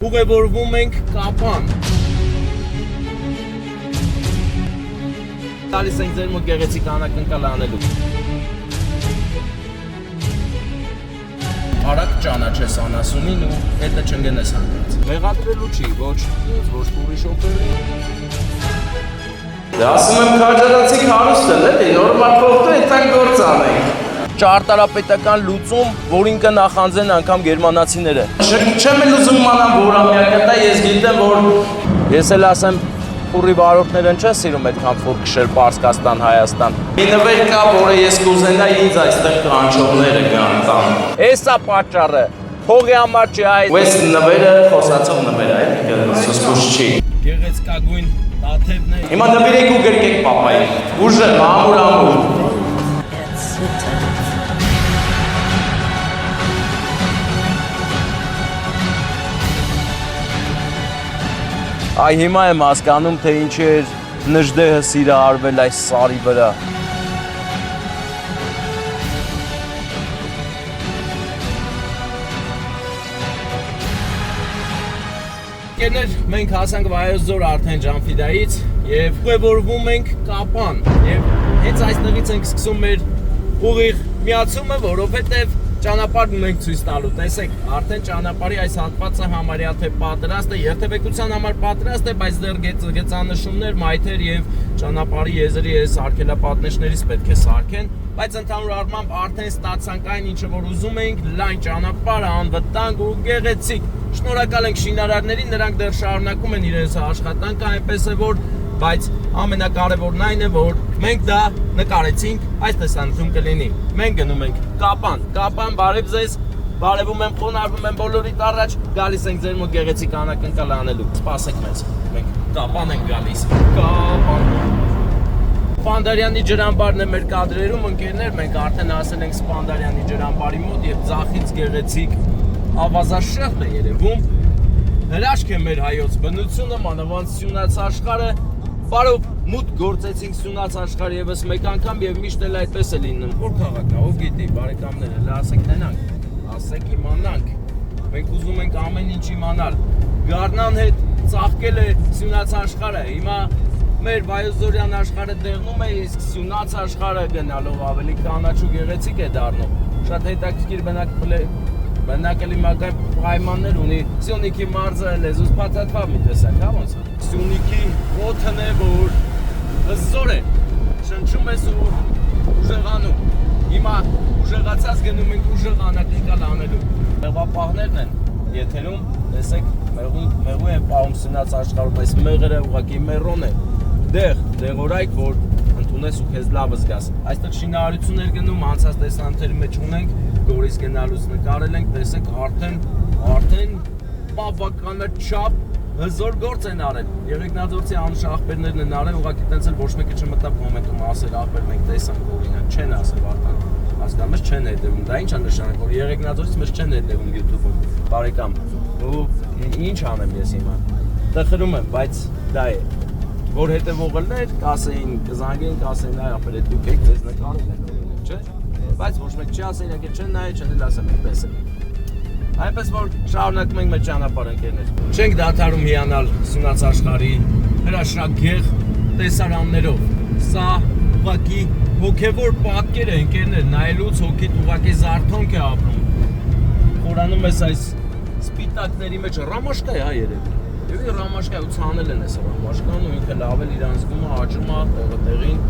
Ուղևորվում ենք Կապան։ Տալիս ենք ձեր մոտ գեղեցիկ անակնկալ անելու։ Արագ ճանաչես անասունին ու հետը չընկնես հանգած։ Մեղադրելու չի, ոչ ինձ, ոչ ուրիշ օպերին։ Դե ասում եմ քաջարացի հարուստ էլ էլի, նորմալ փոխտու այդտեղ գործ անենք։ Ճարտարապետական լուծում, որին կնախանձեն անգամ գերմանացիները։ Չեմ էլ ուզում իմանամ որ ամյակը դա, ես գիտեմ որ Ես էլ ասեմ, փուրի վարորդներն չեն սիրում այդքան փուր քշել Պարսկաստան, Հայաստան։ մի նվեր կա, որը ես կուզենայի ինձ այստեղ կանչողները գան տան։ Էսա պատճառը, փողի համար չի այ։ Ու այս նվերը խոսացող նվեր է, այլ սոսկուշ չի։ Գեղեցկագույն տաթևն է։ Հիմա նվիրեք ու գրկեք պապային։ Ուժը, ամուր։ Այ հիմա եմ հասկանում, թե ինչ էր նժդեհը սիրահարվել այս սարի վրա։ Կերներ, մենք հասանք Վայոց ձոր արդեն Ջանֆիդայից և ուղևորվում ենք Կապան և հենց այստեղից ենք սկսում մեր ուղիղ միացումը, որովհետև ճանապարհն ունենք ցույց տալու, տեսեք, արդեն ճանապարհի այս հատվածը համարյա թե պատրաստ է, երթևեկության համար պատրաստ է, բայց դեռ գծանշումներ, մայթեր եւ ճանապարհի եզրի այս արգելապատնեշներից պետք է սարքեն, բայց ընդհանուր առմամբ արդեն ստացանք այն ինչը որ ուզում էինք, լայն ճանապարհ, անվտանգ ու գեղեցիկ։ Շնորհակալ ենք շինարարներին, նրանք դեռ շարունակում են իրենց աշխատանքը, այնպես է որ բայց ամենակարևորն այն է, որ մենք դա նկարեցինք, այս տեսանյութում կլինի։ Մենք գնում ենք Կապան, բարև ձեզ, բարևում եմ, խոնարհվում եմ բոլորիդ առաջ, գալիս ենք ձեր մոտ գեղեցիկ անակնկալ անելու։ Սպասեք մեզ։ Մենք Կապան ենք գալիս։ Կապան։ Սպանդարյանի ջրամբարն է մեր կադրերում, ընկերներ, մենք արդեն ասել ենք Սպանդարյանի ջրամբարի մոտ եւ ձախից գեղեցիկ ավազաշեղբ է երևում։ Հրաշք է մեր հայոց բնությունը, մանավանդ Սյունած աշխարհը։ Բարով մուտք գործեցինք Սյունած աշխարհ եւս մեկ անգամ եւ միշտ էլ այդպես է լինում։ Որ քաղաքն է, ով գիտի, բարեկամներ, հələ ասենք տենանք, ասեք իմանանք։ Մենք ուզում ենք ամեն ինչ իմանալ։ Գառնան հետ ծաղկել է Սյունած աշխարհը։ Հիմա մեր Վայոց-Ձորյան աշխարհը դեղնում է, իսկ Սյունած աշխարհը գնալով ավելի կանաչ ու գեղեցիկ է դառնում։ Շատ հետաքրքիր բնակելի պայմաններ ունի։ Սյունիքի մարզը լեզուս փաթաթվա մի տեսակ, հա ոնց։ Սյունիքի օդն է, որ հզոր է, շնչում ես ու ուժեղանում։ Հիմա ուժեղացած գնում ենք ուժեղ անակնկալ անելու։ Մեղվապահներն են եթերում, տեսեք, մեղու են պահում Սյունած աշխարհում, այս մեղրը ուղղակի մեռոն է։ Դեղորայք, որ ընդունես ու քեզ լավ զգաս։ Այստեղ շինարարություններ գնում, անցած տեսանյութերի մեջ ունենք, Գորիս գնալուց նկարել ենք, տեսեք, արդեն բավականաչափ հզոր գործ են արել։ Եղեգնաձորցի անուշ աղբերներն են արել, ուղղակի տենց էլ ոչ մեկը չմտավ կոմենտում ասել աղբեր մենք տեսանք օրինակ, չեն ասել արդեն։ Հասկանում ես, չեն հետևում։ Դա ինչ է նշանակում, որ Եղեգնաձորից մեզ չեն հետևում YouTube-ում։ Բարեկամ, ու ինչ անեմ ես հիմա։ Տխրում եմ, բայց դա է։ Որ հետևողներ կասեին, կզանգեին, կասեին, այ ապեր է դուք եք, ձեզ նկարել են օրինակ, չէ՞։ Բայց ոչ մեկ չի ասել, իրականում չեն նայել, չեն էլ ասել այդպես է։ Այնպես որ շարունակում ենք մեր ճանապարհը ընկերներ։ Չենք դադարում հիանալ Սյունած աշխարհի հրաշագեղ տեսարաններով։ Սա ուղղակի հոգևոր պատկեր է ընկերներ, նայելուց հոգիդ ուղղակի զարթոնք է ապրում։ Խորանում ես այս սպիտակների մեջ ռամաշկա է հա երևի։ Եվ ռամաշկա ու ցանել են այս ռամաշկան ու ինքը լավ էլ իրան զգում է, աճում է տեղին։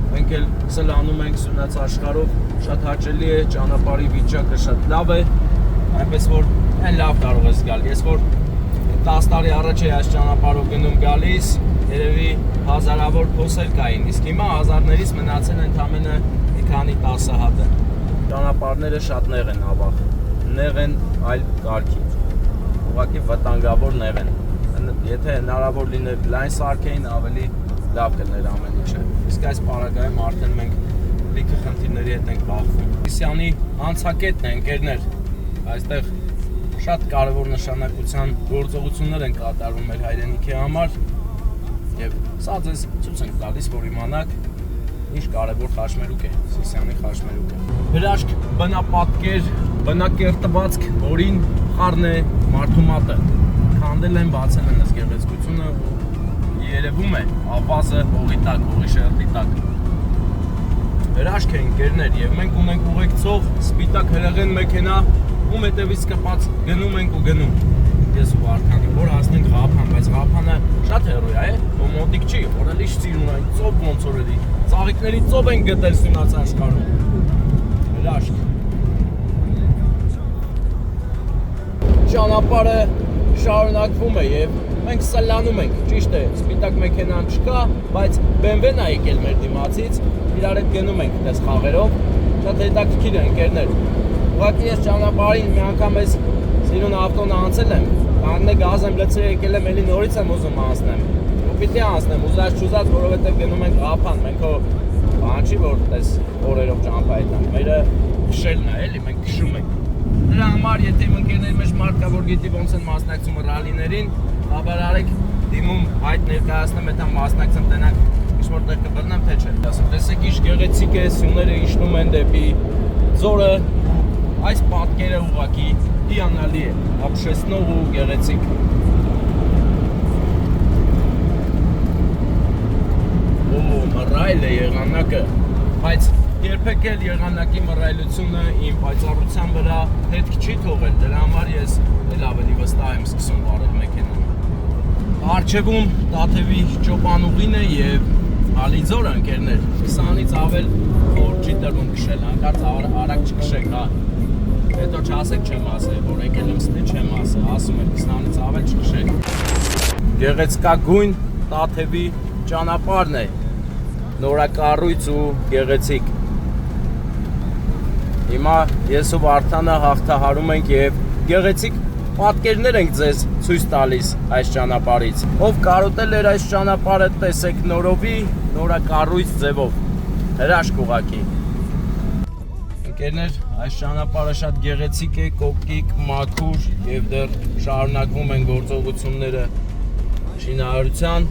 Մենք էլ սլանում ենք Սյունած աշխարհով, շատ հաճելի է, ճանապարհի վիճակը շատ լավ է, այնպես որ այն լավ կարող ես գալ։ Ես որ 10 տարի առաջ էի այս ճանապարհով գնում գալիս, երևի հազարավոր փոսեր կային, իսկ հիմա հազարներից մնացել են ընդամենը մի քանի 10 հատը։ Ճանապարհները շատ նեղ են ավաղ, նեղ են այլ կարգի, ուղղակի վտանգավոր նեղ են։ Եթե հնարավոր լիներ լայն սարքեին, ավելի լավ կլներ ամեն ինչը։ Իսկ այս պարագայում արդեն մենք լիքը խնդիրների հետ ենք բախվում։ Իսյանի անցակետն է ընկերներ, այստեղ շատ կարևոր նշանակության գործողություններ են կատարվում մեր հայրենիքի համար եւ սա ձեզ ցույց ենք տալիս, որ իմանաք ինչ կարևոր խաչմերուկ է, Սիսիանի խաչմերուկը։ Հրաշք բնապատկեր, բնակերտվածք, որին խառն է մարդու մատը։ նկատել են, բացել են այս գեղեցկությունը, երևում է ավազը հողի տակ, հողի շերտի տակ։ Հրաշք է ընկերներ, եւ մենք ունենք ուղեկցող սպիտակ հրեղեն մեքենա, ում հետևից կպած գնում ենք ու գնում։ Ես ու Վարդանը, որ հասնենք Ղափան, բայց Ղափանը շատ հեռու է, ու մոտիկ չի, որը լիշ ծիրուն այն ծով ոնց որ էլի։ Ծաղիկների ծով են գտել Սյունաց աշխարհում։ Հրաշք։ Ճանապարհը շարունակվում է եւ մենք սլանում ենք, ճիշտ է, սպիտակ մեքենան չկա, բայց BMW-ն է եկել մեր դիմացից, իրար հետ գնում ենք այդպես խաղերով, շատ հետաքրքիր է ընկերներ։ Ուղղակի ես ճանապարհին մի անգամ ես սիրուն ավտոն անցել եմ, կանգնե գազ եմ լցրել, եկել եմ էլի նորից եմ ուզում անցնեմ։ Ու պիտի անցնեմ, ուզած չուզած, որովհետև գնում ենք Ղափան, մենք հո բան չի որ տես օրերով ճանապարհ ենք, մերը քշելն է, էլի մենք քշում ենք։ Դրա համար, եթե իմ ընկերների մեջ մարդ կա, որ գիտի ոնց են մասնակցում ռալիներին, ապա արեք դիմում հայտ ներկայացնեմ, եթե մասնակցեմ տենանք ինչ-որ տեղ կբռնեմ, թե չէ։ Ասում, տեսեք ինչ գեղեցիկ է, սյուները իջնում են դեպի ձորը, այս պատկերը ուղղակի հիանալի է, ապշեցնող ու գեղեցիկ։ Օ, մռայլ է եղանակը, բայց երբեք էլ եղանակի մռայլությունը իմ պայծառության վրա հետք չի թողել, դրա համար ես էլ ավելի վստահ եմ սկսում վարել մեքենան։ Առջևում Տաթևի ճոպանուղին է եւ Ալիձորը ընկերներ, 20-ից ավել խոր չի տրվում քշել, հանկարծ արագ չքշեք, հա։ Հետո չասեք չեմ ասել, որ եկել եմ ստե չեմ ասել, ասում եմ 20-ից ավել չքշեք։ Գեղեցկագույն Տաթևի ճանապարհն է, նորակառույց ու գեղեցիկ։ Հիմա ես ու Վարդանը հաղթահարում ենք եւ գեղեցիկ պատկերներ ենք ձեզ ցույց տալիս այս ճանապարհից։ Ով կարոտել էր այս ճանապարհը, տեսեք նորովի, նորակառույց ձևով։ Հրաշք ուղակի։ Ընկերներ, այս ճանապարհը շատ գեղեցիկ է, կոկիկ, մաքուր եւ դեռ շարունակվում են գործողությունները շինարարության,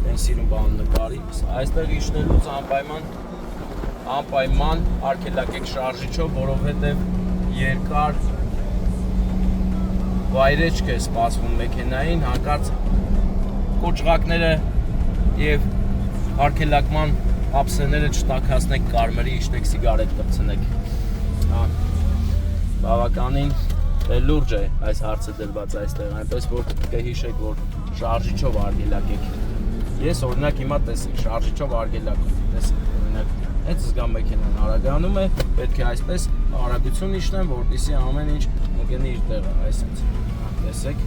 այն սիրուն բան նկարի։ Այստեղ իջնելուց անպայման արգելակեք շարժիչով, որովհետև երկար վայրեջք է սպասվում մեքենային, հանկարծ կոճղակները եւ արգելակման ափսեները չտաքացնեք, կարմրի իջնեք սիգարետ կպցնեք։ Բավականին լուրջ է այս հարցը դրված այստեղ, այնպես որ կհիշեք, որ շարժիչով արգելակեք։ Ես օրինակ հիմա տեսեք, շարժիչով արգելակում, տեսեք, օրինակ հենց զգամ մեքենան արագանում է, պետք է այսպես արագություն իջնեմ, որպեսզի ամեն ինչ ընկնի իր տեղը, այսպես։ Տեսեք,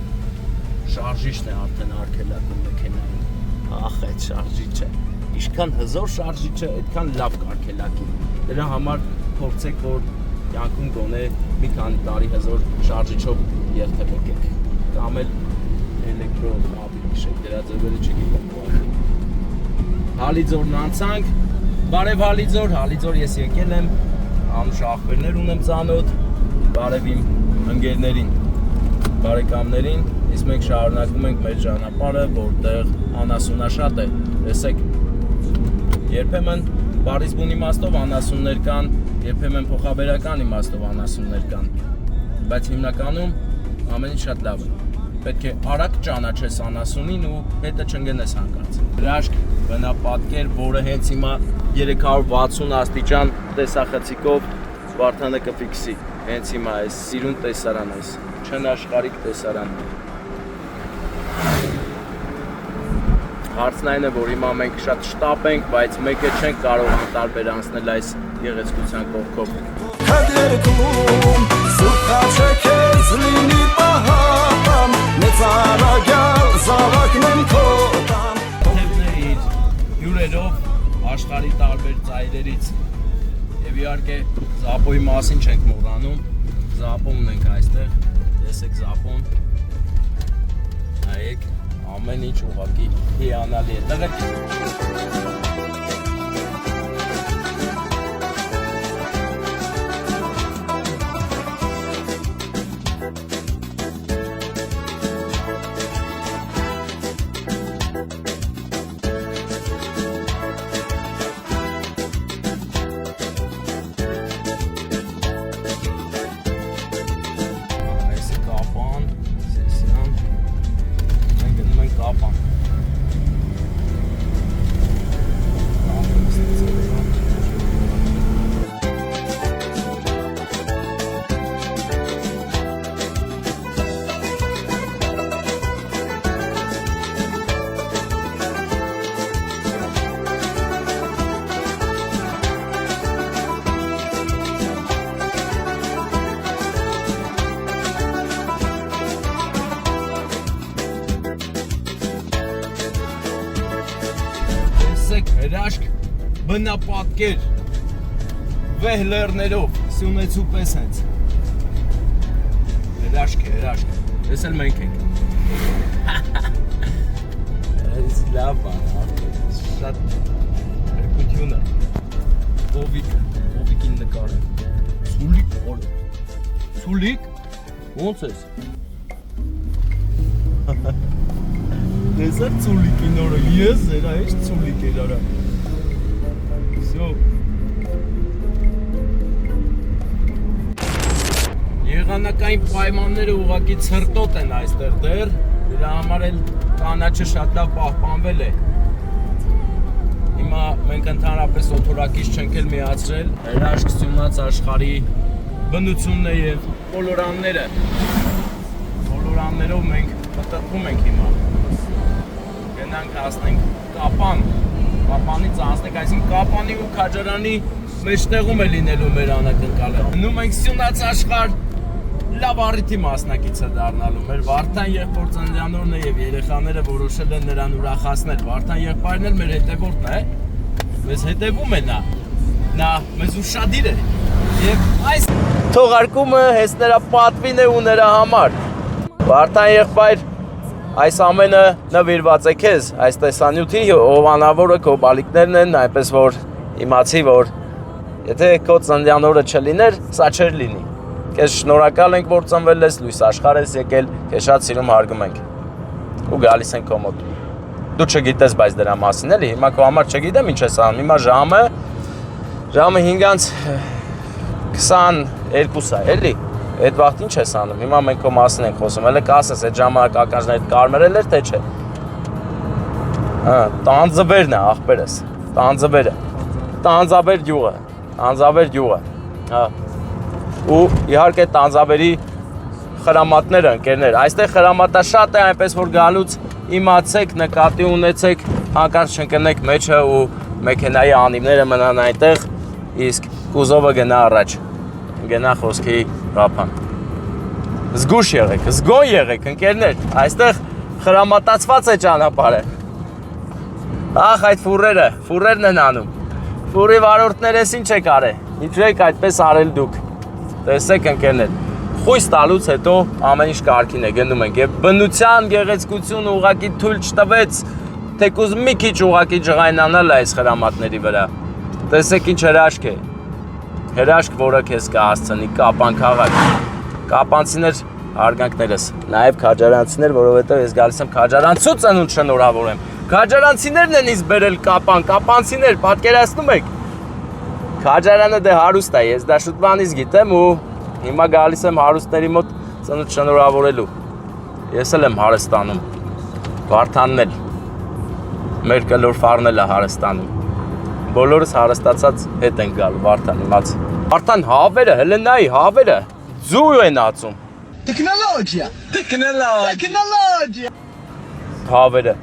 շարժիչն է արդեն արգելակում մեքենային։ Ախ, այդ շարժիչը։ Ինչքան հզոր շարժիչը, այդքան լավ կարգելակի։ Դրա համար փորձեք, որ կյանքում գոնե մի քանի տարի հզոր շարժիչով երթևեկեք։ Կամ էլ էլեկտրոմոբիլ քշեք, դրա ձևերը չգիտեմ։ Հալիձորն անցանք։ Բարև Հալիձոր ես եկել եմ, անուշ աղբերներ ունեմ ծանոթ, բարև իմ ընկերներին, բարեկամներին, իսկ մենք շարունակում ենք մեր ճանապարհը, որտեղ անասունաշատ է, տեսեք, երբեմն բառից բուն իմաստով անասուններ կան, երբեմն փոխաբերական իմաստով անասուններ կան, բայց հիմնականում ամեն ինչ շատ լավ է, պետք է արագ ճանաչես անասունին ու հետը չընկնես հանկարծ։ Հրաշք բնապատկեր, որը հենց հիմա 360 աստիճան տեսախցիկով Վարդանը կֆիքսի, հենց հիմա այս սիրուն տեսարան այս, չնաշխարհիկ տեսարան։ Հարցն այն է, որ հիմա մենք շատ շտապ ենք, բայց մեկը չենք կարող անտարբեր անցնել այս գեղեցկության կողքով։ Թեվն է իր հյուրերով աշխարհի տարբեր ծայրերից եւ իհարկե Զապոյի մասին չենք մոռանում, Զապոն ունենք այստեղ, տեսեք Զապոն, նայեք, ամեն ինչ ուղղակի հիանալի է, տղեկ։ Հրաշք բնապատկեր վեհ լեռներով Սյունեցու պես հենց հրաշք է, հրաշք ես էլ մենք ենք այս լավ բան շատ հրկությունը Բովիկին նկարը Ցուլիկ օրը Ցուլիկ ոնց ես Տեսա Ցուլիկին օրը ես երա էս Ցուլիկ էր արա Всё Եղանակային պայմանները ուղղակի ցրտոտ են այստեղ դեռ դրա համար էլ կանաչը շատ լավ պահպանվել է Հիմա մենք ընդհանրապես օթորակից չենք էլ միացրել հրաշք Սյունած աշխարհի բնությունն է եւ կոլորաններով մենք մտածում ենք հիմա գնանք հասնենք Կապանից հասնենք այսինքն Կապանի ու Քաջարանի մեջտեղում է լինելու մեր անակնկալը մնում ենք Սյունած աշխարհ լավ առիթի մասնակիցը դառնալու մեր Վարդան եղբոր ծննդյանորն է եւ երեխաները որոշել են նրան ուրախացնել Վարդան եղբայրն էլ մեր հետևորդն է մեզ հետևում է նա մեզ ուշադիր է եւ այս թողարկումը հենց նրա պատվին է ու նրա համար Վարդան եղբայր այս ամենը նվիրված է քեզ այս տեսանյութի հովանավորը քո բալիկներն են այնպես որ իմացի որ եթե քո ծննդյանորը չլիներ սա չէր լինի Քեզ շնորհակալ ենք, որ ծնվել ես, լույս աշխարհ ես եկել, քեզ շատ սիրում հարգում ենք։ Ու գալիս ենք քո մոտ։ Դու չգիտես, բայց դրա մասին էլի, հիմա քո համար չգիտեմ ինչ ես անում, հիմա ժամը 5:22 է, էլի։ Այդ վաղտ ինչ ես անում, հիմա մենք քո մասին ենք խոսում, հələ կասես, այդ ժամանակ ականջներդ կարմրել էր, թե չէ։ Հա, տանձվերն է, աղբերս, տանձվերը։ Տանձավեր յուղը։ Հա։ Ու իհարկե տանձավերի խրամատները ընկերներ այստեղ խրամատա շատ է այնպես որ գալուց իմացեք նկատի ունեցեք հանկարծ չընկնեք մեջը ու մեքենայի անիվները մնան այնտեղ իսկ կուզովը գնա առաջ գնա խոսքի ռափան զգուշ եղեք զգոն եղեք ընկերներ այստեղ խրամատացված է ճանապարհը ախ այդ ֆուրերն են անում ֆուրի վարորդներս ինչ եք արել ինչու եք այդպես արել դուք Տեսեք ընկերներ, խույս տալուց հետո ամեն ինչ կարգին է գնում ենք եւ բնության գեղեցկությունը ուղակի թույլ չտվեց թեկուզ մի քիչ ուղակի ջղայնանալ այս խրամատների վրա Տեսեք ինչ հրաշք է հրաշք որը քեզ կհասցնի Կապան քաղաք Կապանցիներ հարգանքներս նաեւ քաջարանցիներ որովհետեւ ես գալիս եմ քաջարանցու ծնունդ շնորհավորեմ Քաջարանցիներն են ինձ բերել Կապան Կապանցիներ պատկերացնում եք Քաջարանը դե հարուստ է, ես դա շուտ բանից գիտեմ ու հիմա գալիս եմ հարուստների մոտ ծնունդ շնորհավորելու Ես էլ եմ Հարստանում, Վարդանն էլ, մեր կլոր ֆարն էլ է Հարստանում Բոլորս հարստացած հետ ենք գալու Վարդան իմաց Վարդան հավերը, հələ նայի հավերը, ձու են ածում Տեխնոլոգիա Հավերը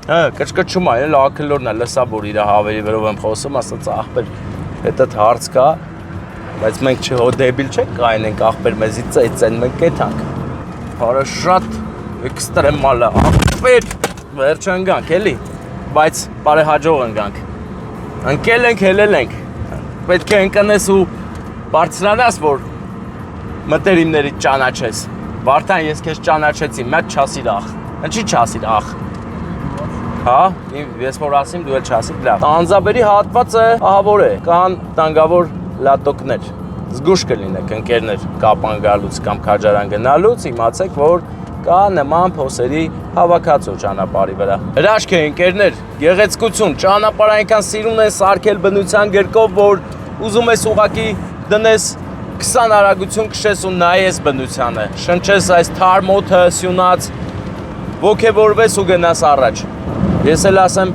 Հա, կչկչում է, էլ ակլորն է, լսա որ իր հավերի վերով եմ խոսում, ասաց աղբեր Հետդ հարց կա, բայց մենք դեբիլ չենք կայնենք աղբեր մեզի ծեծեն, մենք կեթանք Հարը շատ էքստրեմալ է, աղբեր, վերջը ընգանք, էլի, բայց բարեհաջող ընգանք Ընկել ենք, հելել ենք, պետք է ընկնես ու բարձրանաս, որ մտերիմներից ճանաչես Վարդան, ես քեզ ճանաչեցի, մեկ չասիր աղ, ընչի չասիր աղ Հա, ես որ ասիմ դու էլ չասի, լավ Տանձավերի հատվածը ահավոր է, կան տանգավոր լատոկներ Զգուշ կլինեք ընկերներ Կապան գալուց կամ քաջարան գնալուց Իմացեք, որ կա նման փոսերի հավաքածու ճանապարհի վրա Հրաշք է ընկերներ, գեղեցկություն, ճանապարհ այնքան սիրուն են սարքել բնության գրկով, որ ուզում ես ուղակի դնես 20 արագություն քշես ու նայես բնությանը Շնչես այս թարմ օդը, Սյունած ոգևորվես ու գնաս առաջ Ես էլ ասեմ,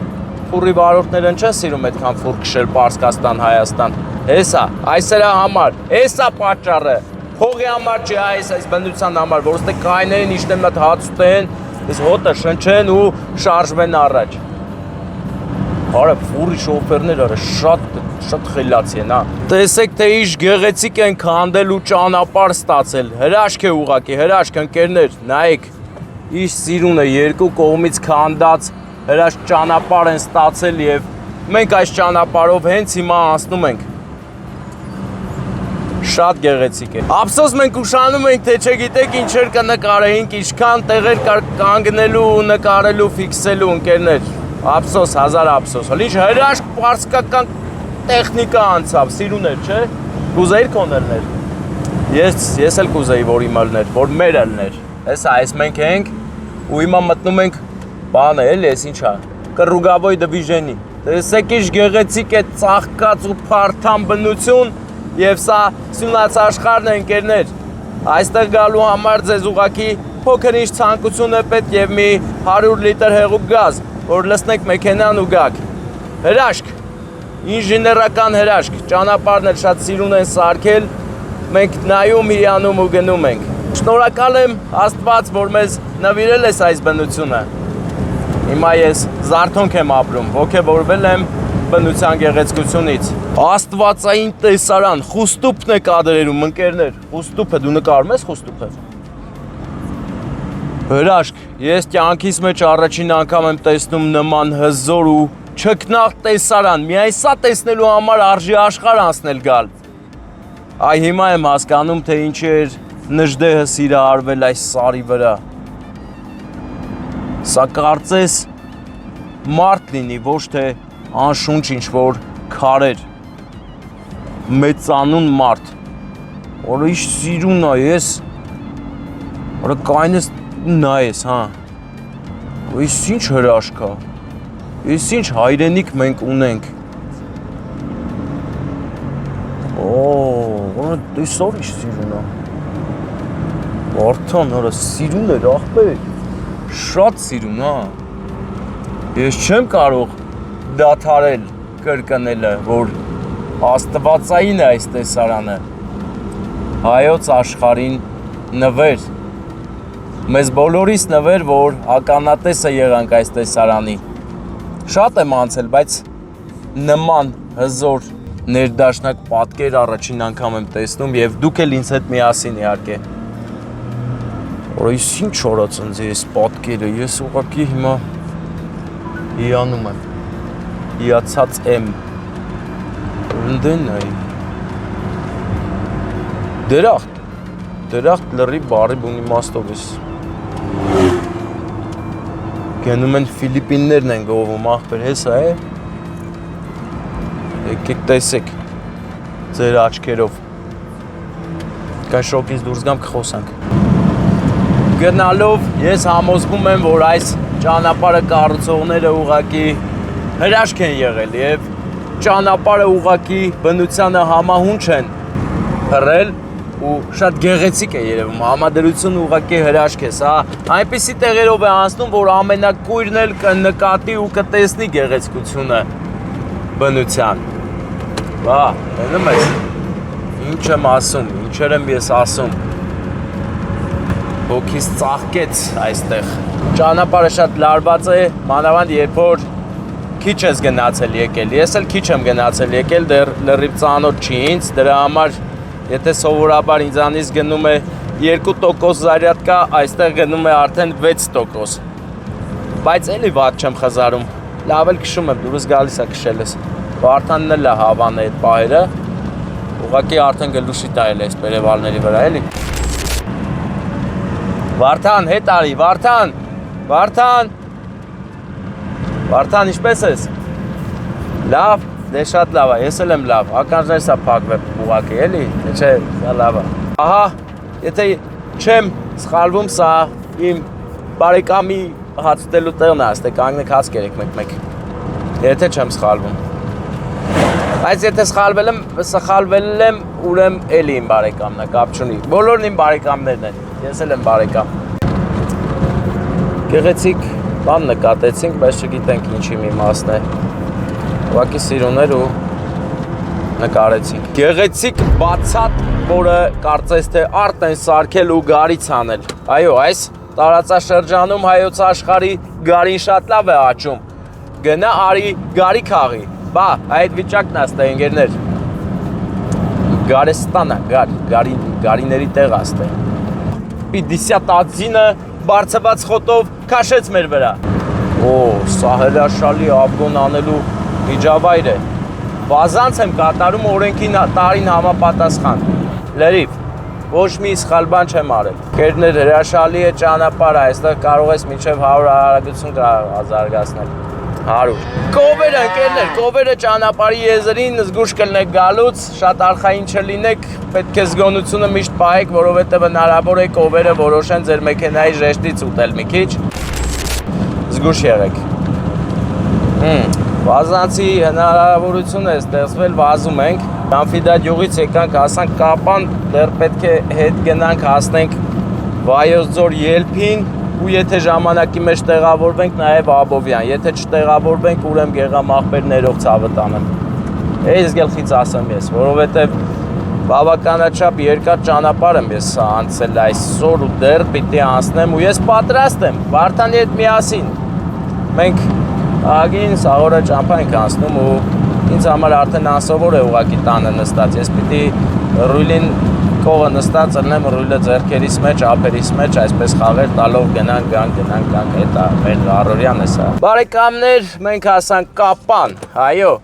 ֆուրի վարորդներն չեն սիրում այդքան ֆուր քշել Պարսկաստան, Հայաստան Հեսա, այսերա համար, հեսա պատճառը Փողի համար չի, այս բնության համար, որ ոստե կայներին իշտեն մատ հաց ուտեն Ես հոտը շնչեն ու շարժվեն առաջ Հարը ֆուրի շոֆերները շատ խելացի են, հա Տեսեք, թե ինչ գեղեցիկ են քանդել ու ճանապարհ ստացել Հրաշք է ուղակի, հրաշք ընկերներ, նայեք Ինչ սիրուն է, երկու կողմից քանդած հրաշք ճանապարհ են ստացել եւ մենք այս ճանապարհով հենց հիմա անցնում ենք։ Շատ գեղեցիկ է։ Ափսոս մենք ուշանում ենք, թե չգիտեք ինչեր կնկարեինք, ինչքան տեղեր կար կանգնելու ու նկարելու, ֆիքսելու ընկերներ։ Ափսոս, հազար ափսոս։ Հələ ինչ հրաշք պարսկական տեխնիկա անցավ, սիրուներ, չէ։ Կուզեիր կոներներ։ Ես էլ կուզեի, որ իմ ալներ, որ մեր ալներ։ Հեսա, այս մենք ենք ու հիմա մտնում ենք բանը, էլի, ես ինչա։ Կռուգավոյ դվիժենի։ Տեսեք ինչ գեղեցիկ է ծաղկած ու փարթամ բնություն եւ սա Սյունած աշխարհն է ընկերներ։ Այստեղ գալու համար ձեզ ուղակի փոքր ինչ ցանկություն է պետք եւ մի 100 լիտր հեղուկ գազ, որ լցնեք մեքենան ու գաք։ Հրաշք։ Ինժեներական հրաշք, ճանապարհն էլ շատ սիրուն են սարքել, մենք նայում, հիանում ու գնում ենք։ Շնորհակալ եմ Աստված, որ մեզ նվիրել ես այս բնությունը։ Հիմա ես զարթոնք եմ ապրում, ոգևորվել եմ բնության գեղեցկությունից։ Աստվածային տեսարան, խուստուփն է կադրերում, ընկերներ։ Խուստուփը, դու նկարում ես խուստուփը։ Հրաշք, ես կյանքիս մեջ առաջին անգամ եմ տեսնում նման հզոր ու չքնաղ տեսարան, միայն սա տեսնելու համար արժի աշխարհ անցնել գալ։ Այ հիմա եմ հասկանում, թե ինչ էր նժդեհը սիրահարվել այս սարի վրա։ Սա կարծես մարդ լինի, ոչ թե անշունչ ինչ-որ քարեր, մեծանուն մարդ, որը ինչ սիրուն է ես, որը կայնես նա ես, հա, ես ինչ հրաշք է, ես ինչ հայրենիք մենք ունենք, որը տեսար ինչ սիրուն է, Վարդան, հորա սիրուն էր, աղբեր, շատ սիրուն, հա, ես չեմ կարող դադարել կրկնելը, որ աստվածային է այս տեսարանը, հայոց աշխարհին նվեր, մեզ բոլորիս նվեր, որ ականատեսը եղանք այս տեսարանի, շատ եմ անցել, բայց նման հզոր ներդաշնակ պատկեր առաջին անգամ եմ տեսնում և դուք էլ ինձ հետ միասին իհարկե, որ ես ինչ օրացնձ է այս պատկերը, ես ուղղակի հիմա հիանում եմ, հիացած եմ, ընդեն նայի, դերախտ լրի բարի բուն իմաստով ես, գնում են Ֆիլիպիններն են գովում աղբեր, հեսա է, եկեք տեսեք ձեր աչքերով, կան շոկից դուրս գամ կխոսանք, գնալով ես համոզվում եմ, որ այս ճանապարհը կառուցողները ուղղակի հրաշք են եղել եւ ճանապարհը ուղղակի բնությանը համահունչ են հռել ու շատ գեղեցիկ է երևում, համադրությունը ուղղակի հրաշք է, սա այնպիսի տեղերով է անցնում, որ ամենակույրն էլ կնկատի ու կտեսնի գեղեցկությունը բնության։ Վա, տենում ես, ինչ եմ ասում, ինչեր եմ ես ասում, հոգիս ծաղկեց այստեղ։ Ճանապարհը շատ լարված է, մանավանդ երբ որ քիչ ես գնացել եկել, ես էլ քիչ եմ գնացել եկել, դեռ լրիվ ծանոթ չի ինձ, դրա համար եթե սովորաբար ինձանից գնում է 2% զարյատկա, այստեղ գնում է արդեն 6%, բայց էլի վատ չեմ խզարում, լավ էլ քշում եմ, դուրս գալիս է քշել ես, Վարդանն էլ է հավան է այդ պահերը, ուղղակի արդեն գլուշի տայել է այս բերևալների վրա, էլի։ Վարդան, հետ արի, Վարդան, ինչպես ես։ Լավ, դե շատ լավ է, ես էլ եմ լավ, ականջներ սա փակվებ ուղղակի, էլի, չէ, սա լավ է։ Ահա, եթե չեմ սխալվում, սա իմ բարեկամի հաց ուտելու տեղն է, այստեղ կանգնեք հաց կերեք մեկ-մեկ։ Եթե չեմ սխալվում։ Բայց եթե սխալվել եմ, ուրեմն էլի իմ բարեկամն է, կապ չունի։ Բոլորն իմ բարեկամներն են, ես էլ եմ բարեկամ։ Գեղեցիկ բան նկատեցինք, բայց չգիտենք ինչի մի մասն է։ Ուղղակի սիրուներ ու նկարեցինք։ Գեղեցիկ բացատ, որը կարծես թե արտ են սարքել ու գարից անել։ Այո, այս տարածաշրջանում հայոց աշխարհի գարին շատ լավ է աճում։ Գնա արի գարի քաղի։ Բա, այդ վիճակն է ստե ընկերներ։ Գարեստան է, գարիների տեղ է ստե։ Պիդիսյա տածինը բարձված խոտով քաշեց մեր վրա։ Օ, սա հրաշալի աբգոն անելու միջավայր է։ Բազանց եմ կատարում օրենքի տարին համապատասխան։ Լրիվ, ոչ մի սխալ բան չեմ արել։ Կերներ հրաշալի է ճանապարհը, այստեղ կարող ես մինչև 100 արագություն զարգացնել։ 100։ Կովերը ընկերներ, կովերը ճանապարհի եզրին զգուշ կլնեք գալուց, շատ արխային չլինեք, պետք է զգոնությունը միշտ պահեք, որովհետև հնարավոր է կովերը որոշեն ձեր մեքենայի ժեշտից ուտել մի քիչ։ Զգուշ եղեք։ Վազանցի հնարավորություն է ստեղծվել, վազում ենք։ Անֆիդա գյուղից եկանք, հասանք Կապան, դեռ պետք է հետ գնանք, հասնենք Վայոց ձոր ելփին ու եթե ժամանակի մեջ տեղավորվենք նաև Աբովյան, եթե չտեղավորվենք ուրեմն Գեղամաղբեր ներող ցավը տանեմ։ Այս գլխից ասեմ ես, որովհետև բավականաչափ երկար ճանապարհ եմ ես անցել այսօր ու դեռ պիտի անցնեմ ու ես պատրաստ եմ Վարդանի հետ միասին։ Մենք ագին սաղորը ճամփա ենք անցնում ու ինձ համար արդեն անսովոր է ուղակի տանը նստած։ Ես պիտի ռուլին կողը նստած ելնեմ, ռուլը ձեռքերիս մեջ, ափերիս մեջ, այսպես խաղեր տալով գնանք, գանք, դա մեր առօրյան է սա։ Բարեկամներ, մենք հասանք Կապան, այո։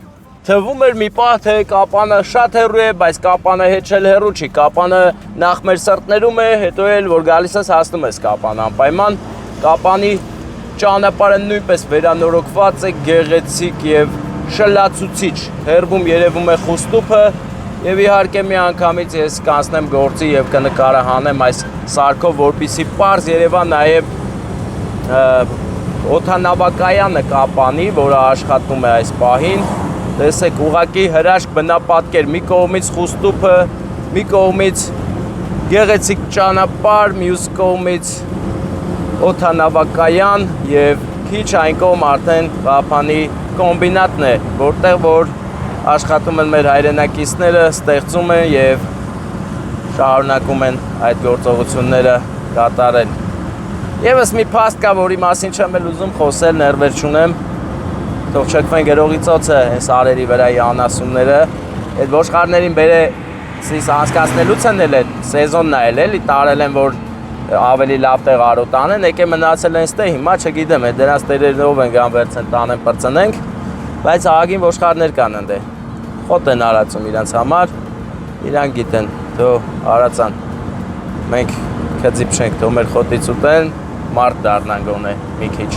Թվում էր մի պահ, թե Կապանը շատ հեռու է, բայց Կապանը հետ էլ հեռու չի։ Կապանը նախ մեր սրտներում է, հետո էլ որ գալիս ես հասնում ես Կապան անպայման։ Կապանի ճանապարհը նույնպես վերանորոգված է, գեղեցիկ եւ շլացուցիչ։ Հերվում երևում է Խուստուփը եւ իհարկե մի անգամից ես կանցնեմ գործի եւ կնկարահանեմ այս սարքով, որպեսզի պարզ երևա նաեւ օդանավակայանը Կապանի, որը աշխատում է այս պահին։ Տեսեք, ուղակի հրաշք բնապատկեր, մի կողմից Խուստուփը, մի կողմից գեղեցիկ ճանապարհ, մյուս կողմից օդանավակայան եւ քիչ այն կողմ արդեն Կապանի կոմբինատն է, որտեղ որ աշխատում են մեր հայրենակիցները, ստեղծում են եւ շարունակում են այդ գործողությունները կատարել։ Եվս մի փաստ կա, որի մասին չեմ էլ ուզում խոսել, ներվեր չունեմ։ Թող չքվեն գրողի ծոցը, հենց արերի վրայի անասունները, այդ ոչխարներին բերե սիս անցկացնելուց են էլ այդ սեզոնն է էլի, տարել են, որ ավելի լավ տեղ արոտան են, եկե մնացել են ստե, հիմա չգիտեմ, այդ դրանց տերերով են գան վերցեն տանեն պրծնենք, բայց ահագին ոչխարներ կան ընդ է, խոտ են արածում իրանց համար, իրան գիտեն, թո արածան, մենք կձիպ չենք, թո մեր խոտից ուտեն, մարդ դառնան գոնե մի քիչ։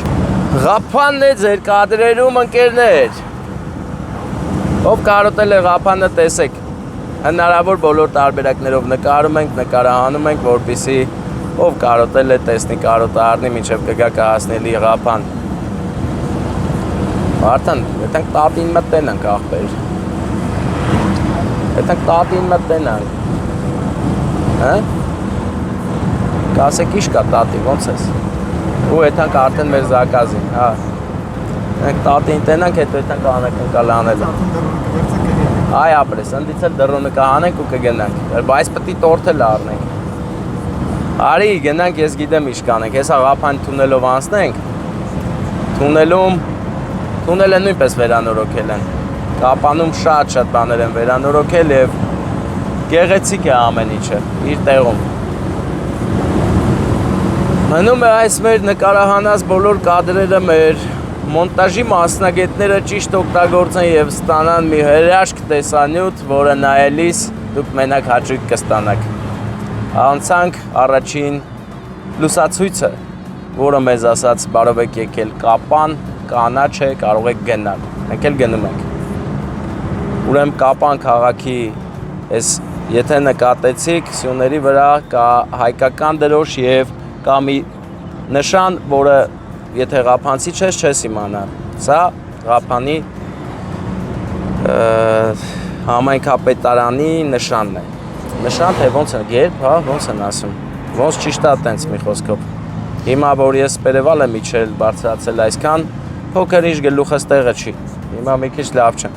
Ղափանն է ձեր կադրերում ընկերներ, ով կարոտել է Ղափանը տեսեք, հնարավոր բոլոր տարբերակներով նկարում ենք, նկարահանում ենք, որպեսզի ով կարոտել է տեսնի կարոտը առնի, մինչև կգա կհասնելի Ղափան։ Արդեն, եթենք տատին մտ տենանք աղբեր։ Եթենք տատին մտ տենանք։ Հա? Կասեք իշ կա տատի, ոնց ես։ Ու եթենք արդեն մեր զակազին, հա։ Մենք տատին տենանք, հետո եթենք անակնկալ անել։ Այ ապրես, ընդից էլ դռոնը կհանենք ու կգնանք, բայց պտի տորթել առնենք։ Արի գնանք, ես գիտեմ ինչ կանենք, հեսա Ղափան թունելով անցնենք, թունելը նույնպես վերանորոգել են, Կապանում շատ բաներ են վերանորոգել և գեղեցիկ է ամեն ինչը, իր տեղում։ Մնում է այս մեր նկարահանած բոլոր կադրերը մեր մոնտաժի մասնագետները ճիշտ օգտագործեն և ստանան մի հրաշք տեսանյութ, որը նայելիս դուք մենակ հաճույք կստանաք։ Անցանք առաջին լուսացույցը, որը մեզ ասաց բարով եք եկել Կապան, կանաչ է, կարող եք գնալ, մենք էլ գնում ենք։ Ուրեմն Կապան քաղաքի, եթե նկատեցիք, սյուների վրա կա հայկական դրոշ և կա մի նշան, որը եթե Ղափանցի չես իմանա, սա Ղափանի համայնքապետարանի նշանն է։ Նշան թե ոնց է, գերբ, հա, ոնց են ասում, ոնց ճիշտ է տենց մի խոսքով։ Հիմա, որ ես պերևալ եմ իջել, բարձրացել այսքան, փոքր ինչ գլուխս տեղը չի, հիմա մի քիչ լավ չեմ։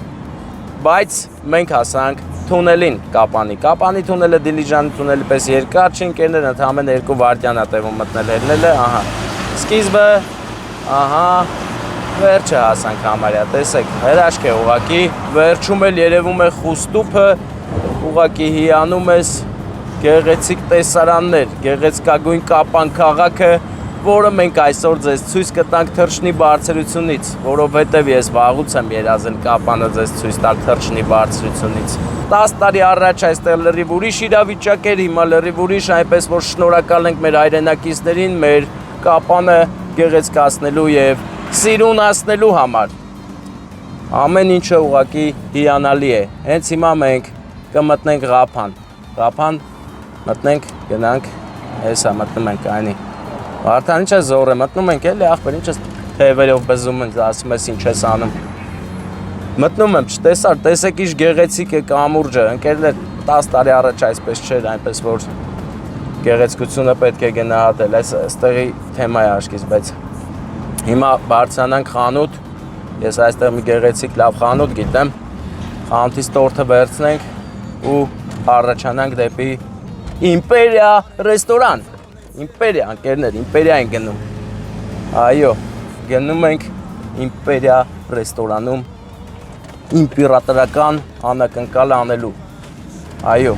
Բայց մենք հասանք թունելին Կապանի թունելը Դիլիջանի թունելի պես երկար չի ընկերներ, ընդամենը 2 վայրկյան է տևում մտնել ելնելը, ահա։ Սկիզբը, ահա, վերջը հասանք համարյա, տեսեք, հրաշք է ուղղակի, վերջում էլ երևում է Խուստուփը, ուղղակի հիանում ես գեղեցիկ տեսարաններ, գեղեցկագույն Կապան քաղաքը, որը մենք այսօր ձեզ ցույց կտանք թռչնի բարձրությունից, որովհետև ես վաղուց եմ երազել Կապանը ձեզ ցույց տալ թռչնի բարձրությունից։ 10 տարի առաջ այստեղ լրիվ ուրիշ իրավիճակ էր, հիմա լրիվ ուրիշ, այնպես որ շնորհակալ ենք մեր հայրենակիցներին, մեր Կապանը գեղեցկացնելու եւ սիրունացնելու համար։ Ամեն ինչը ուղղակի հիանալի է։ Հենց հիմա մենք կմտնենք Ղափան, մտնենք, գնանք, հեսա մտնում ենք այնի։ Վարդան ինչ է զոր է, մտնում ենք էլի ախպեր, ինչ ես թևերով բզում ես, ասում ես ինչ ես անում։ Մտնում եմ, չտեսար, տեսեք ինչ գեղեցիկ է կամուրջը, ընկերներ 10 տարի առաջ այսպես չէր, այնպես որ գեղեցկությունը պետք է գնահատել, այստեղի թեմա է աչքից, բայց հիմա բարձրանանք խանութ, ես այստեղ մի գեղեցիկ լավ խանութ գիտեմ, խանութից տորթը վերցնենք ու առաջանանք դեպի Իմպերիա ռեստորան, Իմպերիա, ընկերներ, Իմպերիա ենք գնում, այո, գնում ենք Իմպերիա ռեստորանում, իմպերատրական անակնկալ անելու, այո,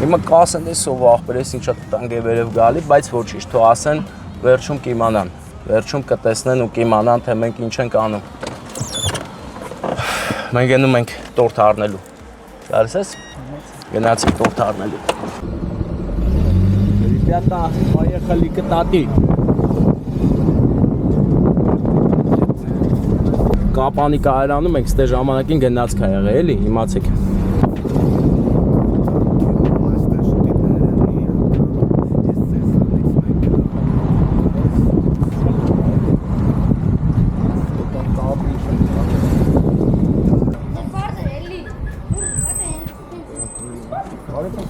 հիմա կասեն ես ով աղբեր ես ինչա տանք է վերև գալի, բայց ոչինչ, թո ասեն, վերջում կիմանան, վերջում կտեսնեն ու կիմանան, թե մենք ինչ ենք անում, մենք գնում ենք տորթ առնելու, գալիս ես, գնացինք տորթ առնելու, Ребята, поехали կտատի Կապանի կայարանում ենք, ստե ժամանակին գնացք է եղել, էլի, իմացեք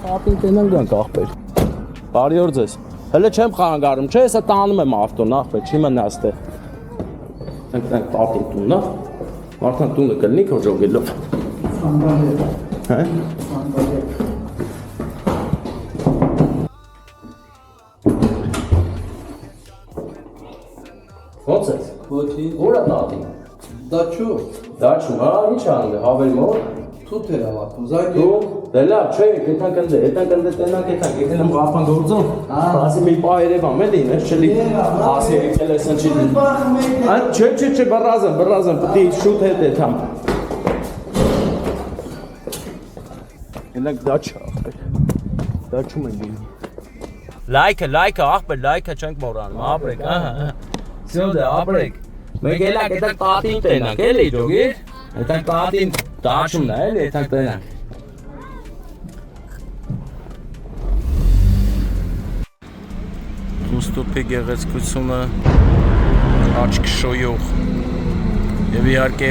Կապին կենան գանք աղբեր Բարի օր ձեզ, հələ չեմ խանգարում, չէ, հեսա տանում եմ ավտոն, աղբեր, չի մնա ստեղ Ենք տատին տունն, մարդան տունը կլնի քո ժոգելով Հե? Ոնց ես? Ոչինչ, Ուր է տատին? դաչու, Դաչում, հա, ինչ անում է, հավերի մոր? թութ էր ավատում, զայք Դու, դե լավ, չէ, եթան կնդե, տենանք, եթան եմ Ղափան գործում, ասի մի պա երևամ էլի, նես չլի, ասի եկել ես ընչի Չէ, բռազեմ, պտի շուտ հետ եթամ Ենակ դաչ, աղբեր, դաչում են գինի Լայքը, աղբեր, լայքը չենք մորանում, ապրեք, ահա, սյոդը, ապրեք Մենք ելակ, եթանք տատին տենանք, էլի, ջոգիր, եթանք տատին Դաշումն է, էլի, եթանք տենանք Ուստուպի գեղեցկությունը աչք շոյող և իհարկե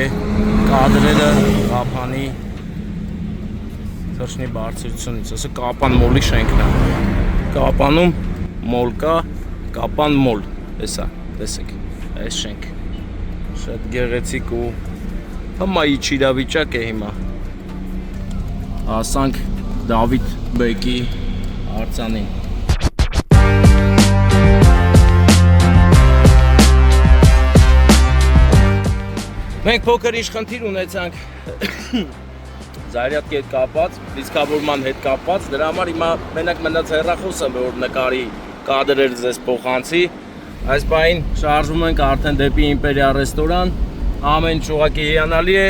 կադրերը Ղափանի թռչնի բարձրությունից, ասը Կապան մոլի շենքն է Կապանում մոլ կա, Կապան մոլ, էսա, տեսեք, այս շենք Շատ գեղեցիկ ու Հմայի չիրավիճակ է հիմա Ասանք Դավիթ բեկի արձանին Մենք փոքր ինչ խնդիր ունեցանք Զայրյատ հետ կապած, լիցքավորման հետ կապած Դրա համար հիմա մենակ մնաց հեռախոսը որ նկարի կադրեր ձեզ փոխանցի Այս բային շարժում ենք արդեն դեպի Իմպերիա ռեստորան Ամեն ճուղակի հիանալի է,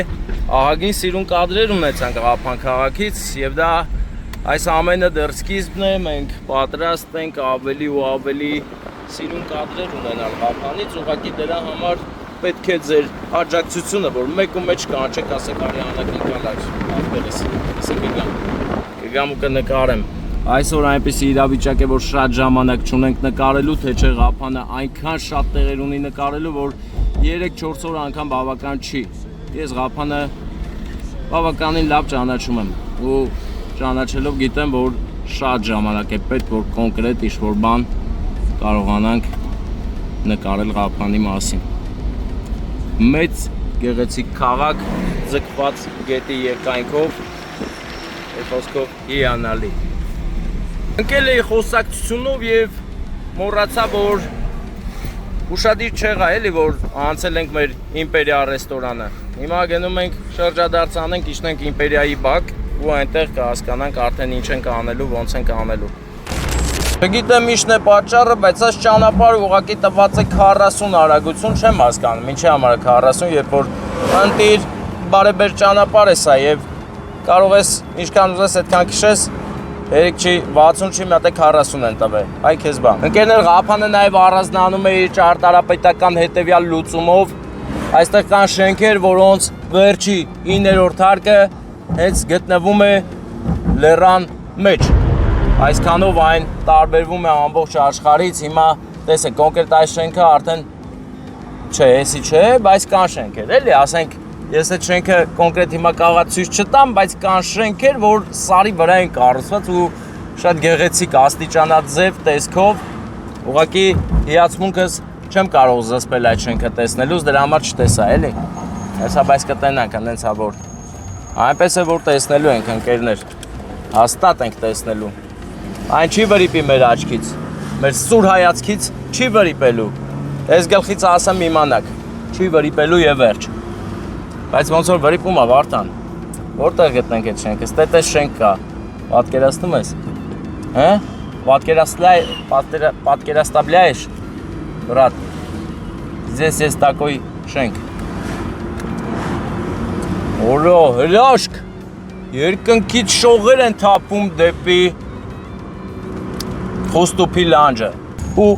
ահագին սիրուն կադրեր ունեցանք Ղափան քաղաքից և դա այս ամենը դեռ սկիզբն է, մենք պատրաստ ենք ավելի ու ավելի սիրուն կադրեր ունենալ Ղափանից, ուղղակի դրա համար պետք է ձեր աջակցությունը, որ մեկ ու մեջ կանչեք, ասեք արի անակնկալ աղբերս, կգամ ու կնկարեմ Այսօր այնպիսի իրավիճակ է, որ շատ ժամանակ չունենք նկարելու, թե չէ Ղափանը այնքան շատ տեղեր ունի նկարելու, որ 3-4 օր անգամ բավական չի Ես Ղափանը բավականին լավ ճանաչում եմ ու ճանաչելով գիտեմ, որ շատ ժամանակ է պետք, որ կոնկրետ ինչ-որ բան կարողանանք նկարել Ղափանի մասին Մեծ գեղեցիկ քաղաք, ձգված գետի երկայնքով, խոսքով հիանալի Ընկել էի խոսակցությունով և մոռացա, որ ուշադիր չեղա էլի, որ անցել ենք մեր Իմպերիա ռեստորանը Հիմա գնում ենք շրջադարձ անենք, իջնենք Իմպերիայի բակ ու այնտեղ կհասկանանք արդեն ինչ ենք անելու, ոնց ենք անելու Չգիտեմ ինչն է պատճառը, բայց այս ճանապարհը ուղղակի տված է 40 արագություն, չեմ հասկանում, ինչի համար է 40, երբ որ ընտիր բարեբեր ճանապարհ է սա եւ կարող ես ինչքան ուզես այդքան քշես, երեք չի 60 չի, մի հատ է 40 են տվել։ Այ քեզ բան։ Ընկերներ, Ղափանը նաեւ առանձնանում է իր ճարտարապետական հետեւյալ լուծումով։ Այստեղ կան շենքեր, որոնց վերջի 9-րդ հարկը հենց գտնվում է լեռան մեջ։ Այսքանով այն տարբերվում է ամբողջ աշխարհից։ Հիմա տեսեք, կոնկրետ այս շենքը արդեն չէ, էսի չէ, բայց կան շենքեր, էլի, ասենք, ես այդ շենքը կոնկրետ հիմա կարող ցույց չտամ, բայց կան շենքեր, որ սարի վրա են կառուցված ու շատ գեղեցիկ աստիճանաձև տեսքով, ուղղակի հիացմունքս չեմ կարող զսպել այդ շենքը տեսնելուց, դրա համար չտեսա, էլի։ Հեսա բայց կտենանք, հենց որ այնպես է որ տեսնելու ենք, ընկերներ, հաստատ ենք տեսնելու։ Այն չի վրիպի մեր աչքից, մեր սուր հայացքից չի վրիպելու։ Ես գլխից ասեմ իմանաք, չի վրիպելու եւ վերջ։ Բայց ոնց որ վրիպում է Վարդան։ Որտեղ գտնենք այդ շենքը։ Ստե շենք կա։ Պատկերացնում ես։ Հա? Պատկերաստաբլյայ, брат։ Здесь есть такой շենք։ Օրո, հրաշք։ Երկնքից շողեր են թափում դեպի Խոստուփի լանջը ու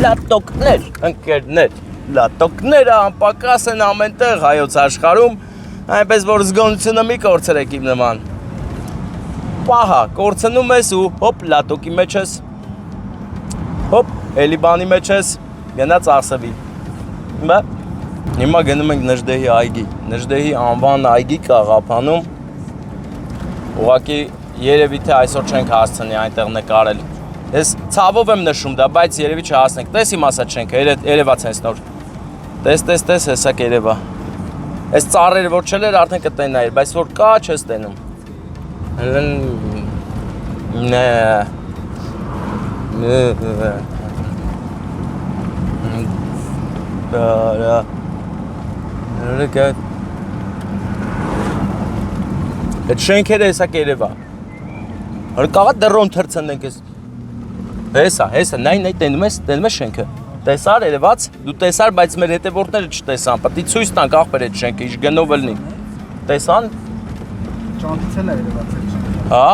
լատոկներ, ընկերներ, լատոկները անպակաս են ամենտեղ հայոց աշխարհում, այնպես որ զգոնությունը մի կորցրեք իմ նման։ Պահա, կորցնում ես ու հոպ լատոկի մեջ ես, հոպ էլի բանի մեջ ես, գնաց ասավի։ Հիմա գնում ենք Նժդեհի այգի, Նժդեհի անվան այգի կա Ղափանում, ուղղակի երևի թե այսօր չենք հասցնի այնտեղ նկարել։ Ես ցավով եմ նշում դա, բայց երևի չհասնենք։ Տես իմ ասած շենքը, երևաց հենց նոր։ Տես, հեսա կերևա։ Այս ծառերը որ չել էր արդեն կտենայր, բայց որ կա չես տենում։ Այդ շենքերը հեսա կերևա։ Հարկավա դրոն թրցնենք ես։ Հեսա, նայն տենում ես շենքը։ Տեսար, երևաց, դու տեսար, բայց մեր հետևորդները չտեսան, պետք է ցույց տանք ախպեր այդ շենքը, ինչ գնով լինի։ Տեսան։ Ճանտից էլ է երևաց այդ շենքը։ Հա,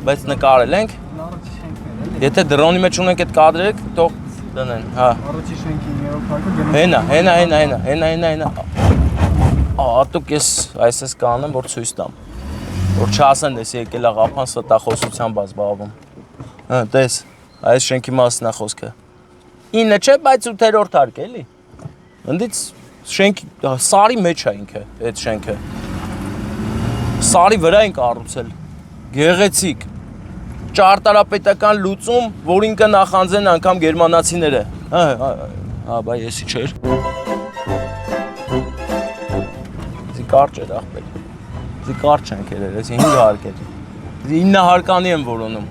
բայց նկարել ենք։ Առաջի շենքն է, էլի։ Եթե դրոնի մեջ ունենք այդ կադրերը, թող դնեն, հա։ Առաջի շենքի 9-րդ հարկը գնում։ Հենա։ Ատուկ ես այսպես կանեմ, որ ցույց տամ։ Որ չասեն, ես եկել ա Ղափան ստախոսությամբ ազբաղվում։ Հա, տես, այս շենքի մասն է խոսքը։ 9 չէ, բայց 8-րդ հարկ էլի։ Ընդից շենքի սարի մեջ է ինքը, այդ շենքը։ Սարի վրա են կառուցել։ Գեղեցիկ։ Ճարտարապետական լուծում, որին կնախանձեն անգամ գերմանացիները։ Հա, բայ եսի չէր։ Զի կարճ էր ախպեր։ Զի կարճ չենք երել, եսի 5 հարկ էր։ 9 հարկանի եմ որոնում։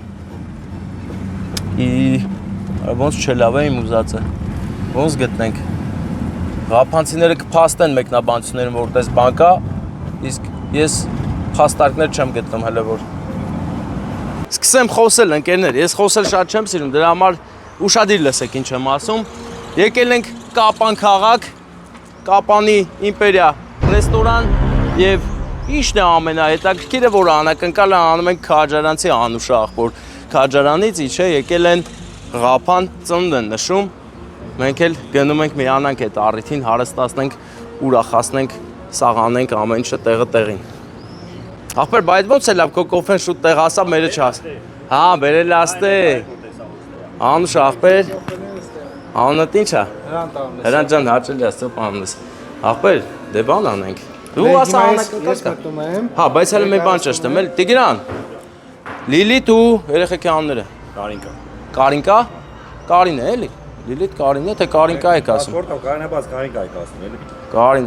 Ոնց չելավ է իմ ուզածը, ոնց գտնենք։ Ղափանցիները կփաստեն մեկնաբանություններում, որ տես բան կա, իսկ ես փաստարկներ չեմ գտնում հələ որ։ Սկսեմ խոսել, ընկերներ, ես խոսել շատ չեմ սիրում, դրա համար ուշադիր լսեք ինչ եմ ասում։ Եկել ենք Կապան քաղաք, Կապանի իմպերիա ռեստորան եւ ինչն է ամենահետաքրքիրը, որ անակնկալը անում ենք Քաջարանցի Անուշ աղբոր Քաջարանից, իչե եկել են Ղափան ծնունդ են նշում, մենք էլ գնում ենք միանանք այդ առիթին, հարստացնենք, ուրախացնենք, սաղանենք ամեն ինչը տեղը տեղին։ Ախպեր, բայց ոնց է լավ քո կոֆեն շուտ տեղ ասա, մերը չաս։ Հա, բերել աստե։ Անուշ ախպեր։ Անունդ ի՞նչ է։ Հրանտ ջան, հաճելի է, ստոպ անունս։ Ախպեր, դե բան անենք։ Դու ասա անակնկալ։ Հա, բայց հələ մի բան ճշտեմ, էլ Տիգրան։ Լիլիթ ու երեխեքի անունները։ Կարինկա։ Կարին է, էլի։ Լիլիթ Կարին է, թե Կարինկա եք ասում։ Որտեղ Կարինը բաց Կարինկա եք ասում, էլի։ Կարին։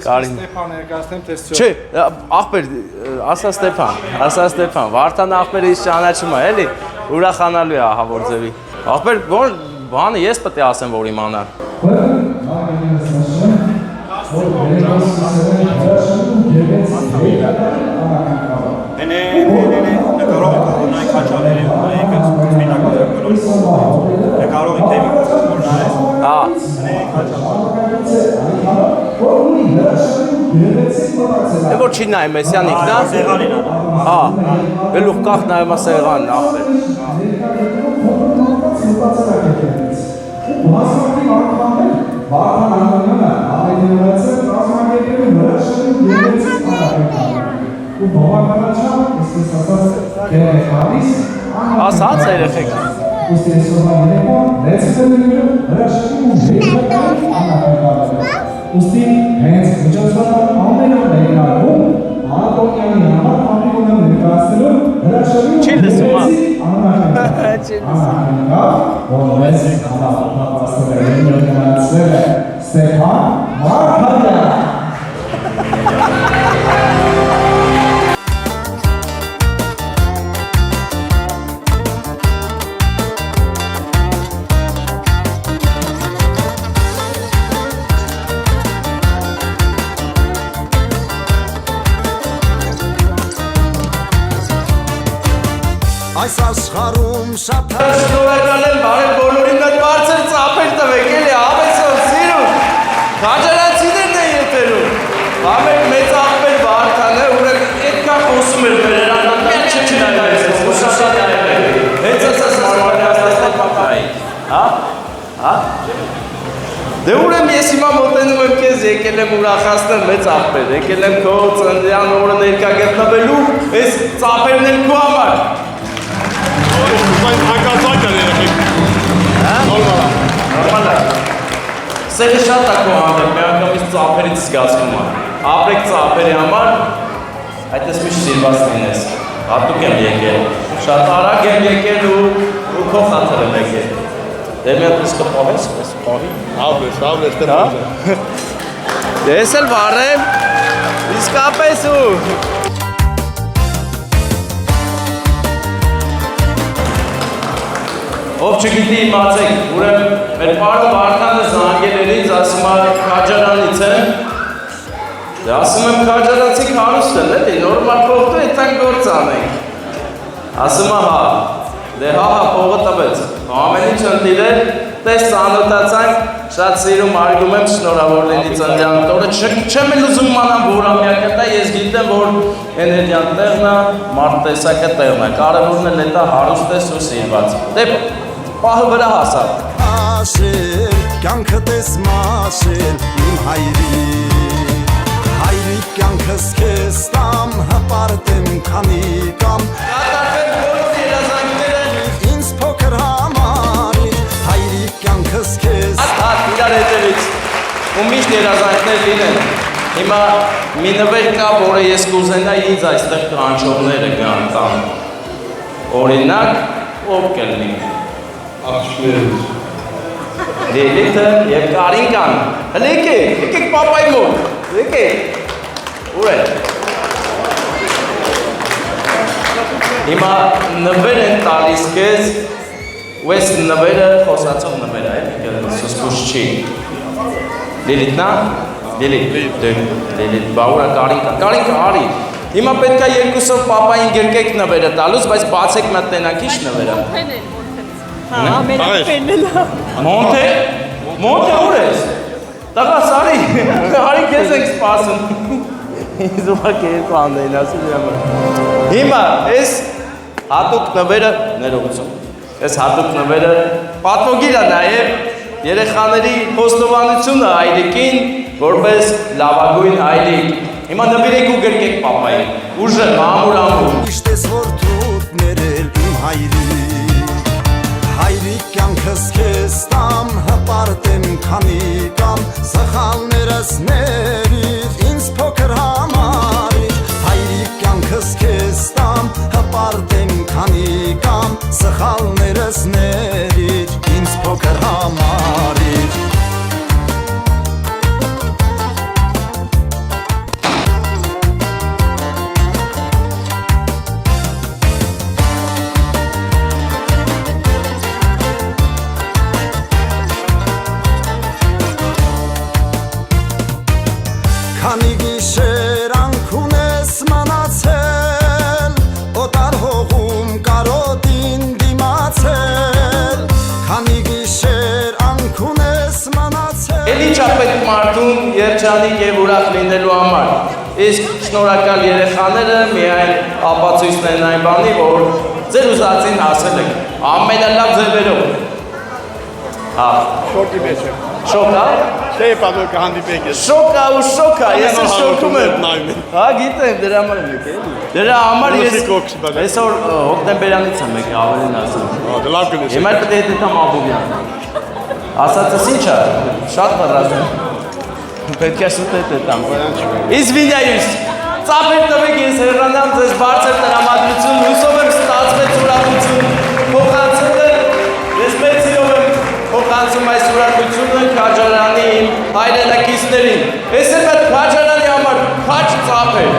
Կարին։ Ստեփան ներկայացնեմ, թե Չէ, ախպեր, ասա Ստեփան, Վարդան ախպերը իս ճանաչում է, էլի։ Ուրախանալու է ահա որ ձևի։ Ախպեր, որ բանը ես պետք է ասեմ, որ իմանար։ Նկարող ունայն քաչալերի ունայինք սպիտակը գլորի։ Արողի թեմի Հա։ Դե որ չի նայում Մեսյանիկն է։ Սեղանին ա։ Հա։ Գլուխ կախ նայում է սեղանն ախպեր։ Ասած երեխեք։ Ուստի հենց միջոցառման ամենամեծարում Արտոնյանի համար ապիկոնը ներկայացնելու հրաշալի Չի լսում, հա։ Չի լսում։ Որ մեզ համապատասխանել ներկայացնել է Ստեփան Մարքարյան։ Այս աշխարհում շատ Շնորհակալ եմ բարև բոլորին այդ բարձր ծափեր տվեք էլի ավեսով սիրուն Քաջարացիներն են եթերում Ամեն մեծ աղբեր Վարդան է ուրեմն այդքան խոսում էր վերերանան միայն չնայեց ուսասան հենց ասած մարմարիացնել պապայի հա հա Դե ուրեմն ես հիմա մոտենում եմ քեզ եկել եմ ուրախացնել մեծ աղբեր եկել եմ քո ծննդյան օրը ներկա գտնվելու այս ծափերն են քո համար Նորմալ է։ Սերը շատ է քո հանդեպ, մի անգամից ծափերից զգացվում է։ Ապրեք ծափերի համար, այդպես միշտ սիրված լինես։ Հատուկ եմ եկել։ Շատ արագ եմ եկել ու քո խաթր եմ եկել։ Դե մի հատ իսկ պահես, այս պահի։ Աբես, Հա։ Դե ես էլ վառեմ։ Իսկապես ու Ով չգիտի իմացեք, ուրեմն մեր պարոն Վարդանը զանգել էր ինձ, ասում է Քաջարանից եմ։ Դե ասում եմ Քաջարանցի հարուստ են, էլի, նորմալ փոխտու այդտեղ գործ անենք։ Ասում է հա, դե հա փողը տվեց։ Ամեն ինչ ընդիրել, տես ծանոթացանք, շատ սիրում արգում եմ շնորհավոր լինի ծննդյան օրը, չեմ էլ ուզում մանամ որամյակը տա, ես գիտեմ, որ էներգիան տեղն է, մարդ տեսակը տեղն է, կարևորն էլ էտա հարուստ ես ու սիրված։ Դե պահը վրա հասավ։ Աշել, կյանքդ ես մաշել, իմ հայրիկ կյանքս քեզ տամ, հպարտեմ քանի կամ Կատարվեն բոլոր երազանքները ինձ փոքր համարի, հայրիկ կյանքս քեզ Հատ իրար հետևից ու միշտ երազանքներ լինեն Հիմա մի նվեր կա, որը ես կուզենայի ինձ այստեղ կանչողները գան տան Օրինակ, ով կլինի Լիլիթը և Կարինկան Եկեք պապայի մոտ Եկեք Ուր է Հիմա նվեր են տալիս կեզ ու ես նվերը խոսացող նվեր է սուսկուշ չի Լիլիթն է? Լիլիթ բաուրա Կարինկա արի Հիմա պետք է երկուսով պապային գրկեք նվերը տալուց, բայց բացեք մատ տենակ ինչ նվերը Մոնթե ուր ես? Տղա սարի, արի կեզ ենք սպասում Ինձ ուղակ երկու անդեին ասում Հիմա, ես հատուկ նվերը, ներողություն Ես հատուկ նվերը պատվոգիր է նաև երեխաների խոստովանությունը այրիկին, որպես լավագույն այրիկ Հիմա նվիրեք ու գրկեք պապային, ուժը, ամուր Միշտ ես որ թուտ ներել իմ հայրիկ կյանքս քեզ տամ, հպարտեմ քանի կամ սխալներս ներիր, ինձ փոքր համարիր Հայրիկ կյանքս քեզ տամ, հպարտեմ քանի կամ սխալներս ներիր, ինձ փոքր համարիր պետք մարդուն երջանիկ եւ ուրախ լինելու համար։ Իսկ շնորհակալ երեխաները միայն ապացույցն են այն բանի, որ ձեր ուզածին հասել եք ամենալավ ձևերով։ Հա։ Շոկի մեջ եմ։ Շոկ, հա։ Չէ, պատմող կհանդիպեք ես։ Շոկա ու շոկա, ես էլ շոկում եմ։ նայում եմ։ Հա, գիտեմ, դրա համար եմ եկել։ Դրա համար ես այսօր հոկտեմբերյանից եմ եկել, ավելին ասեմ։ Հա, դե լավ կլինի։ Հիմա պետք է հետամ Աբովյան։ Ասածս ի՞նչ է։ Շատ բռած եմ։ Պետք է սուտ հետամ։ Իզվինյայուս, ծափեր տվեք ես հեռանամ ձեզ բարձր տրամադրություն, հուսով եմ ստացվեց ուրախություն, փոխանցել ես մեծիով եմ փոխանցում այս ուրախությունը քաջարանի իմ հայրենակիցներին։ Ես եմ այդ քաջարանի համար քաջ ծափեր։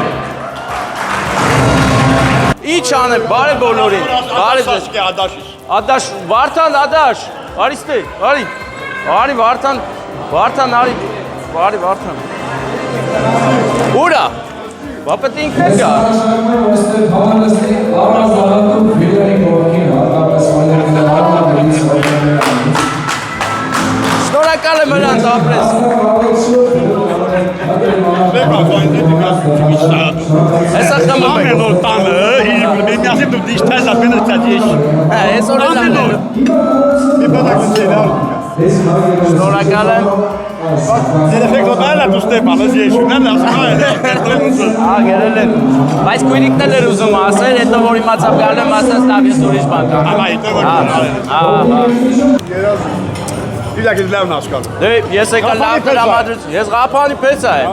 Ինչ անեմ, բարև բոլորին, բարև ձեզ։ Ադաշ, Վարդան, Ադաշ, արի ստե, արի, Վարդան, արի, բարի Վարդան։ Ուրա, բապետ ինքն գա։ Շնորհակալ եմ նրանց ապրես։ Հեսա խմում եք։ Շնորհակալ եմ։ Գերել եմ։ Բայց քույրիկն էլ էր ուզում ասել, հետո որ իմացավ գալու եմ ասած լավ ես ուրիշ բան կամ։ Դե ես եկա լավ տրամադրություն, ես Ղափանի փեսա եմ։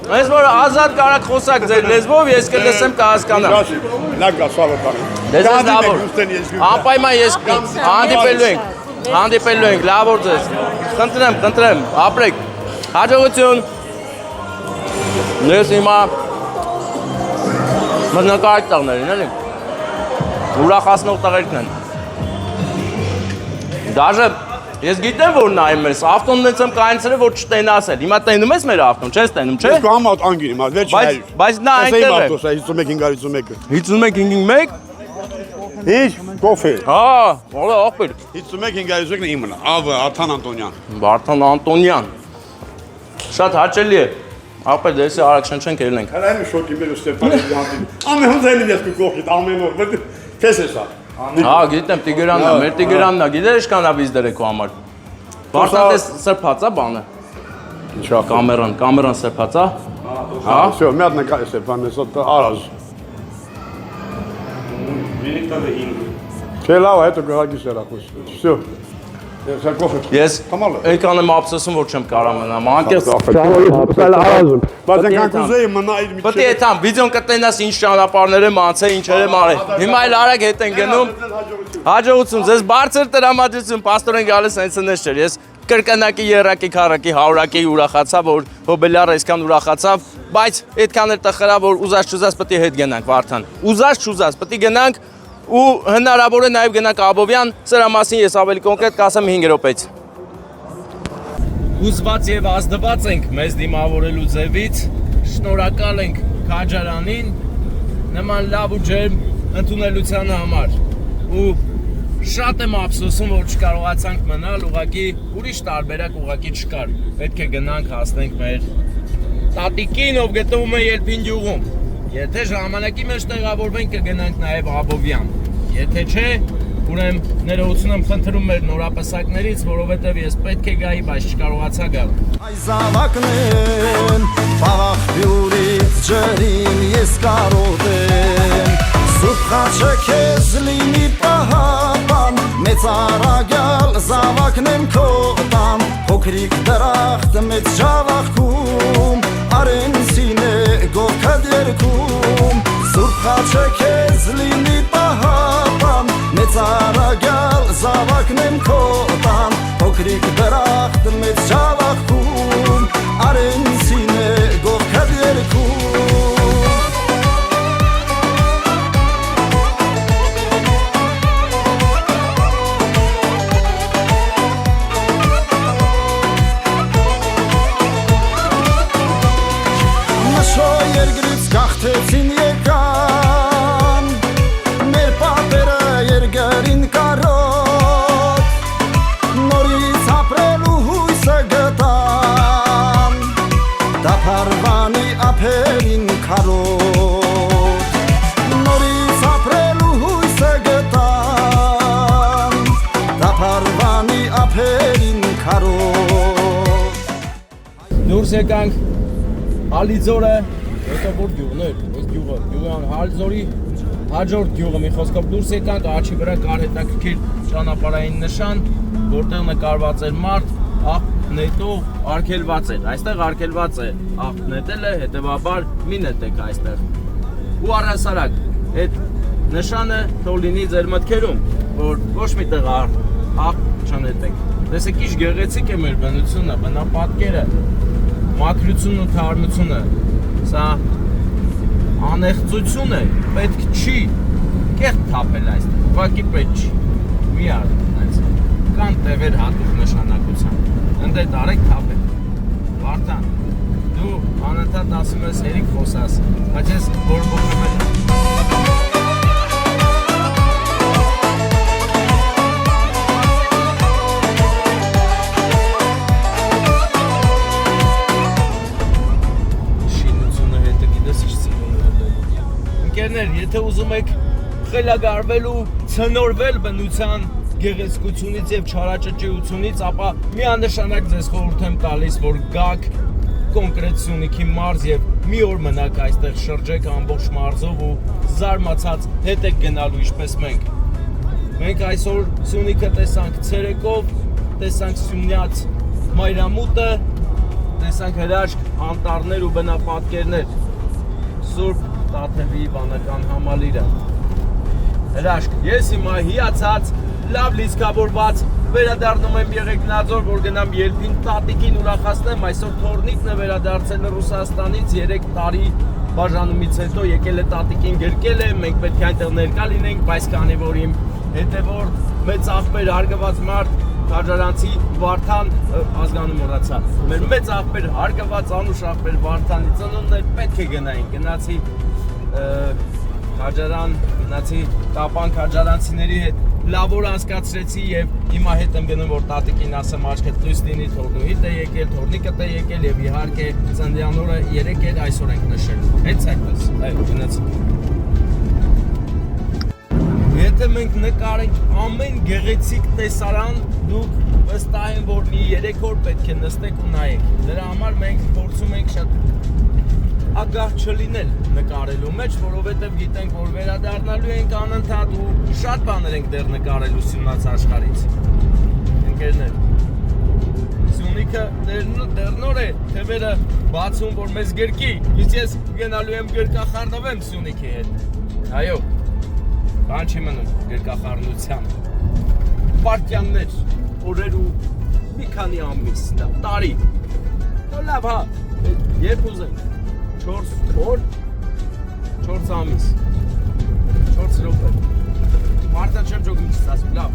Ես որ ազատ կարակ խոսակ ձեր լեզվով, ես կլսեմ կհասկանամ։ Դες լավ որ։ Անպայման ես հանդիպելու ենք, լավ որ ձեզ։ Խնդրեմ, ապրեք։ Հաջողություն։ Ես հիմա մնակարակ տաղներին, էլի։ Ուրախացնող տղերքն են։ Դաժե ես գիտեմ որ նայում ես, ավտոնն ես եմ կայնցրել որ չտենաս էլ։ Հիմա տենում ես մեր ավտոն, չես տենում, չէ։ Ես կհամատ անգին հիմա, վերջ հայր։ Բայց նա այնտեղ է։ 51-551-ը։ 51-ը։ Ինչ, կոֆե։ Հա, ո՞ր ախպեր։ 51-551-ը իմն, ավը Աթան Անտոնյան։ Վարդան Անտոնյան։ Շատ հաճելի է։ Ախպեր դեսի արագ շնչենք ելնենք։ Հələ շոկի մեր Ստեփանի դիանտին։ Ամեն հունձային ես կողքիդ ամեն օր, բայց քեզ էսա։ Հա, գիտեմ Տիգրանն է, մեր Տիգրանն է, գիտես ինչքան է վիզ դրեք քո համար։ Վարդան դες սրբացա բանը։ Ինչա։ Կամերան սրբացա։ Հա, всё, մի հատ նկար Ստեփանն էսա արազ։ Չէ, լավ, հետո գահագի սերախոս։ Всё։ Ես եկան եմ ափսոսում որ չեմ կարա մնամ, անկեղծ արազում։ Բայց այնքան կուզեի մնա իր միջև։ Պետք է այդամ վիդեոն կտենաս ինչ ճանապարհներ եմ անցել, ինչեր եմ արել։ Հիմա էլ արագ հետ են գնում։ Հաջողություն, ձեզ բարձր տրամադրություն, պաստորեն գալիս այնցնես չէր։ Ես կրկնակի երակի քարակի հարակի ուրախացա որ հոբելյարը այսքան ուրախացավ, բայց այդքան էլ տխրա որ ուզած պետք է հետ գնանք Վարդան։ Ուզած պետք է գնանք ու հնարավոր է նաև գնանք Աբովյան, սրա մասին ես ավելի կոնկրետ կասեմ 5 րոպեից։ Հուզված եւ ազդված ենք մեզ դիմավորելու ձևից, շնորհակալ ենք քաջարանին նման լավ ու ջերմ ընդունելության համար ու շատ եմ ափսոսում որ չկարողացանք մնալ, ուղղակի ուրիշ տարբերակ ուղղակի չկար։ Պետք է գնանք հասնենք մեր տատիկին, ով գտնվում է Ելփին գյուղում։ Եթե ժամանակի մեջ տեղավորվենք կգնանք նաև Աբովյան։ Եթե չէ, ուրեմն ներողություն եմ խնդրում մեր նորապսակներից, որովհետև ես պետք է գայի, բայց չկարողացա գալ։ Այս զավակնեն, բաղախ բյուրից ջրին ես կարոտեմ, սուտ խաչը քեզ լինի պահապան, մեծ արագյալ զավակնեմ քոտան, փոքրիկ դրախտ մեծ ժավախքում, արենցին է գովքդ երկում, սուրբ խաչը քեզ լինի պահապան, մեծ արագյալ զավակնեմ քոտան, փոքրիկ դրախտ մեծ ժավախքում, արենցին է գովքդ երկում։ Գաղթեցին եկան, մեր պատերը երգերին կարոտ, նորից ապրելու հույսը գտան, ափերին քարոտ նորից ապրելու հույսը գտան դափարվանի ափերին քարոտ Դուրս եկանք Հալիձորը, հետո որ գյուղն էր, այս գյուղը Հալիձորի հաջորդ գյուղը մի խոսքով դուրս եկանք, աչի վրա կար հետաքրքիր ճանապարհային նշան, որտեղ նկարված էր մարդ, աղբ նետող արգելված էր, այստեղ արգելված է աղբ նետելը, հետևաբար մի նետեք այստեղ։ Ու առհասարակ, այդ նշանը թող լինի ձեր մտքերում, որ ոչ մի տեղ աղբ չնետեք։ Տեսեք ինչ գեղեցիկ է մեր բնությունը, բնապատկերը, մաքրությունը, թարմությունը, սա անեղծություն է, պետք չի կեղտ թափել այստեղ, ուղղակի պետք չի, մի արդ այնց, կան տեղեր հատուկ նշանակության, ընդետ արեք թափել, Վարդան, դու անընդհատ ասում ես հերիք խոսաս, բայց ես բորբոքում եմ Եթե ուզում եք խելագարվել ու ցնորվել բնության գեղեցկությունից եւ չարաճճիությունից, ապա միանշանակ ձեզ խորհուրդ եմ տալիս, որ գաք կոնկրետ Սյունիքի մարզ եւ մի օր մնաք այստեղ շրջեք ամբողջ մարզով ու զարմացած հետ եք գնալու ինչպես մենք։ Մենք այսօր Սյունիքը տեսանք ցերեկով, տեսանք Սյունյաց մայրամուտը, տեսանք հրաշք անտառներ ու բնապատկերներ։ Սուրբ Տաթևի վանական համալիրը։ Հրաշք, ես հիմա հիացած, լավ լիցքավորված, վերադառնում եմ Եղեգնաձոր, որ գնամ ելքին տատիկին ուրախացնեմ, այսօր թորնիկն է վերադարձել Ռուսաստանից 3 տարի բաժանումից հետո եկել է տատիկին գրկել է, մենք պետք է այնտեղ ներկա լինենք, բայց քանի որ իմ հետևորդ մեծ աղբեր հարգված մարդ Քաջարանցի Վարդան ազգանուն մոռացա։ Մեր մեծ աղբեր հարգված անուշ աղբեր Վարդանի ծնունդն էր, պետք է գնային, գնացի Քաջարան, գնացի Տապան քաջարանցիների հետ լավ օր անցկացրեցի եւ հիմա հետ եմ գնում որ տատիկին ասեմ աչքդ լույս լինի, թորնուհիդ է եկել, թորնիկդ է եկել եւ իհարկե ծննդյան օրը 3 էր այսօր ենք նշել։ Հենց այդպես, այո, գնացի։ Եթե մենք նկարենք ամեն գեղեցիկ տեսարան, դուք վստահ եմ որ մի 3 օր պետք է նստեք ու նայեք։ Դրա համար մենք փորձում ենք շատ ագահ չլինել նկարելու մեջ, որովհետև գիտենք, որ վերադառնալու ենք անընդհատ ու շատ բաներ ենք դեռ նկարելու Սյունյաց աշխարհից։ Ընկերներ, Սյունիքը դեռ նոր է, թևերը բացում, որ մեզ գրկի, իսկ ես գնալու եմ գրկախառնվեմ Սյունիքի հետ։ Այո, բան չի մնում գրկախառնության։ Պարտյաններ, օրեր ու մի քանի ամիս, տարի։ Լավ, հա, երբ ուզենք։ 4 օր, 4 ամիս, 4 րոպե։ Մարդը չեմ ջոգում չստացում, լավ։